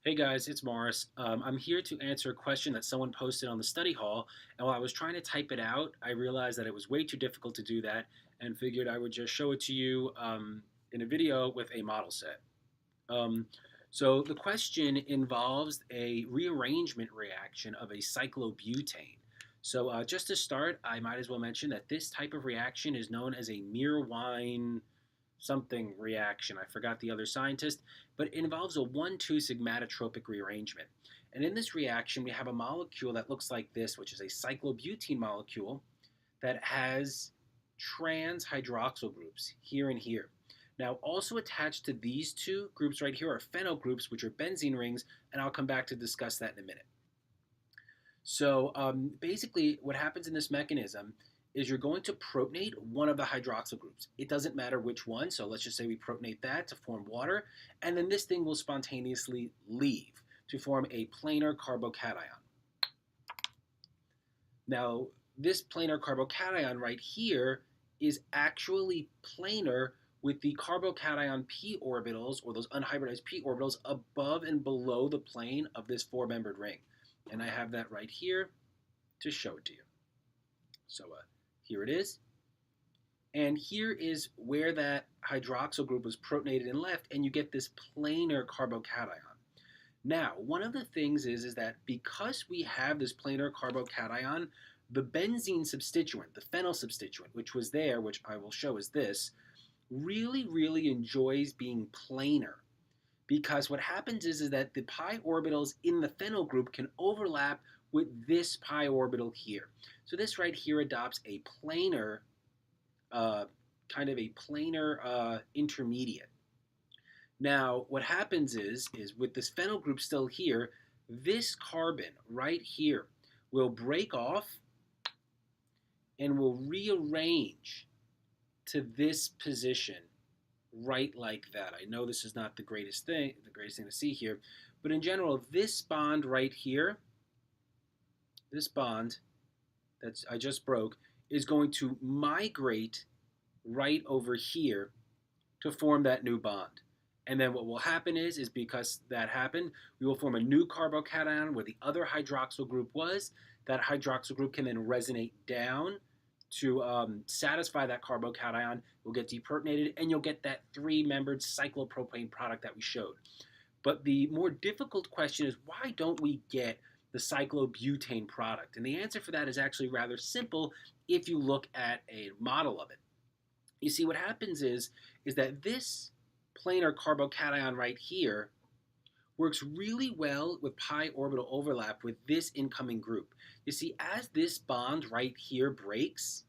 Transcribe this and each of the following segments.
Hey guys, it's Morris. I'm here to answer a question that someone posted on the study hall, and while I was trying to type it out, I realized that it was way too difficult to do that and figured I would just show it to you in a video with a model set. Um, so the question involves a rearrangement reaction of a cyclobutane. So just to start, I might as well mention that this type of reaction is known as a Meerwein something reaction. I forgot the other scientist, but it involves a 1,2 sigmatotropic rearrangement. And in this reaction, we have a molecule that looks like this, which is a cyclobutene molecule that has trans hydroxyl groups here and here. Now, also attached to these two groups right here are phenyl groups, which are benzene rings, and I'll come back to discuss that in a minute. So basically, what happens in this mechanism is you're going to protonate one of the hydroxyl groups. It doesn't matter which one, so let's just say we protonate that to form water, and then this thing will spontaneously leave to form a planar carbocation. Now, this planar carbocation right here is actually planar with the carbocation p orbitals, or those unhybridized p orbitals, above and below the plane of this four-membered ring. And I have that right here to show it to you. So here it is. And here is where that hydroxyl group was protonated and left, and you get this planar carbocation. Now, one of the things is that because we have this planar carbocation, the benzene substituent, the phenyl substituent, which was there, which I will show as this, really enjoys being planar. Because what happens is that the pi orbitals in the phenyl group can overlap with this pi orbital here. So this right here adopts a planar, kind of a planar intermediate. Now, what happens is with this phenyl group still here, this carbon right here will break off and will rearrange to this position right like that. I know this is not the greatest thing to see here, but in general, this bond right here, this bond that I just broke, is going to migrate right over here to form that new bond. And then what will happen is because that happened, we will form a new carbocation where the other hydroxyl group was. That hydroxyl group can then resonate down to satisfy that carbocation. Will get deprotonated, and you'll get that three-membered cyclopropane product that we showed. But the more difficult question is, why don't we get the cyclobutane product? And the answer for that is actually rather simple if you look at a model of it. You see, what happens is that this planar carbocation right here works really well with pi orbital overlap with this incoming group. You see, as this bond right here breaks,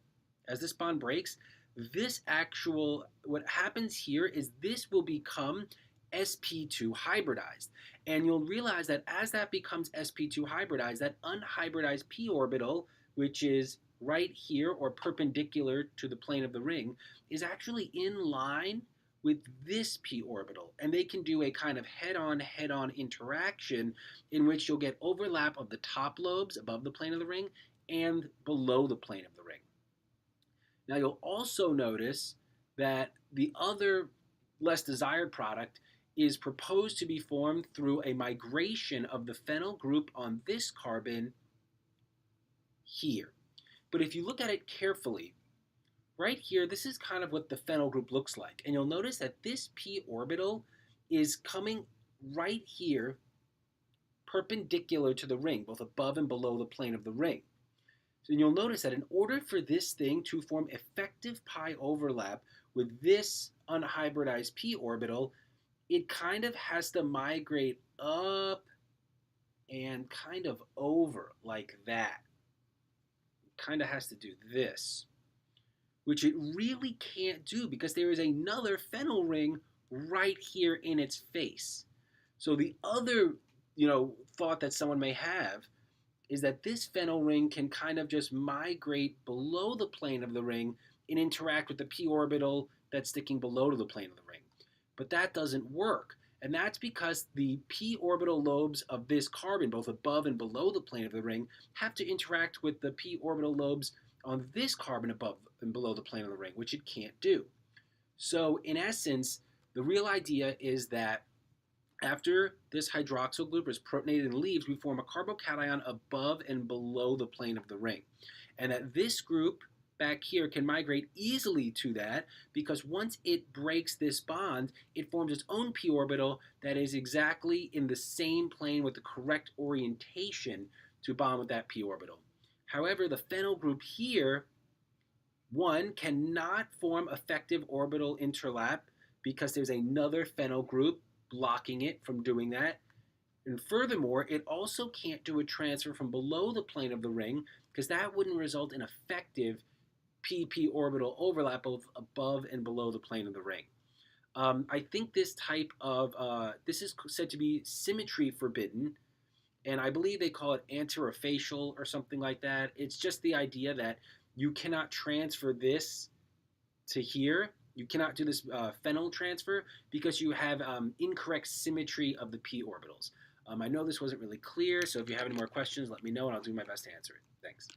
what happens here is this will become sp2 hybridized. And you'll realize that as that becomes sp2 hybridized, that unhybridized p orbital, which is right here or perpendicular to the plane of the ring, is actually in line with this p orbital, and they can do a kind of head-on interaction in which you'll get overlap of the top lobes above the plane of the ring and below the plane of the ring. Now you'll also notice that the other less desired product is proposed to be formed through a migration of the phenyl group on this carbon here. But if you look at it carefully, right here, this is kind of what the phenyl group looks like. And you'll notice that this p orbital is coming right here perpendicular to the ring, both above and below the plane of the ring. So you'll notice that in order for this thing to form effective pi overlap with this unhybridized p orbital, it kind of has to migrate up and kind of over like that. It kind of has to do this, which it really can't do because there is another phenyl ring right here in its face. So the other, thought that someone may have is that this phenyl ring can kind of just migrate below the plane of the ring and interact with the p orbital that's sticking below to the plane of the ring. But that doesn't work. And that's because the p orbital lobes of this carbon, both above and below the plane of the ring, have to interact with the p orbital lobes on this carbon above and below the plane of the ring, which it can't do. So in essence, the real idea is that After this hydroxyl group is protonated and leaves, we form a carbocation above and below the plane of the ring. And that this group back here can migrate easily to that because once it breaks this bond, it forms its own p orbital that is exactly in the same plane with the correct orientation to bond with that p orbital. However, the phenyl group here, one, cannot form effective orbital interlap because there's another phenyl group blocking it from doing that. And furthermore, it also can't do a transfer from below the plane of the ring because that wouldn't result in effective pp orbital overlap both above and below the plane of the ring. I think this type of this is said to be symmetry forbidden, and I believe they call it anterofacial or something like that. It's just the idea that you cannot transfer this to here. You cannot do this phenyl transfer because you have incorrect symmetry of the p orbitals. I know this wasn't really clear, so if you have any more questions, let me know and I'll do my best to answer it. Thanks.